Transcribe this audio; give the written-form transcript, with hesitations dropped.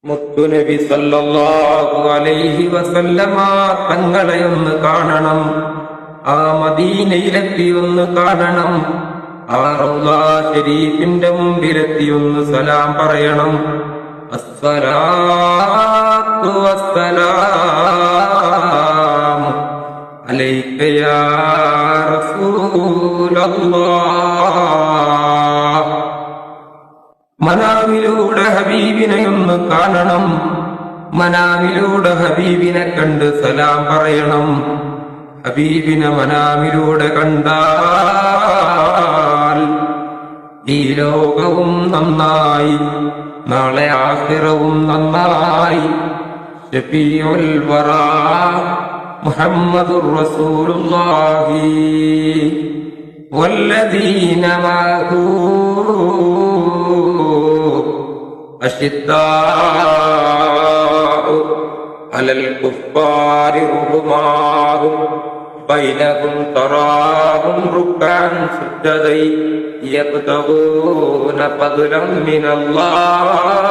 മുത്തുനബി സല്ലല്ലാഹു അലൈഹി വസല്ലമ തങ്ങളെ ഒന്ന് കാണണം. ആ മദീനയിലെത്തി ഒന്ന് കാണണം. ആ റൗളാ ശരീഫിന്റെ മുമ്പിലെത്തി ഒന്ന് സലാം പറയണം. അസ്സലാത്തു വസ്സലാമു അലൈക യാ റസൂലല്ലാഹ്. മനാവിലൂടെ ഹബീബിനെ ഒന്ന് കാണണം. മനാവിലൂടെ ഹബീബിനെ കണ്ട് സലാം പറയണം. ഹബീബിനെ മനാവിലൂടെ കണ്ടാൽ ഈ ലോകവും നന്നായി, നാളെ ആഖിറവും നന്നായി. ശഫീഉൽ വറാ മുഹമ്മദുർ റസൂലുള്ളാഹി വല്ലദീന മഅഹു അശിദ്ദാഉ അലൽ കുഫാരി റുഹമാഹും ബൈനഹും തറാഹും റുക്അൻ സുജ്ജദൈ യബ്തഗൂന ഫദ്ലൻ മിനല്ലാഹ്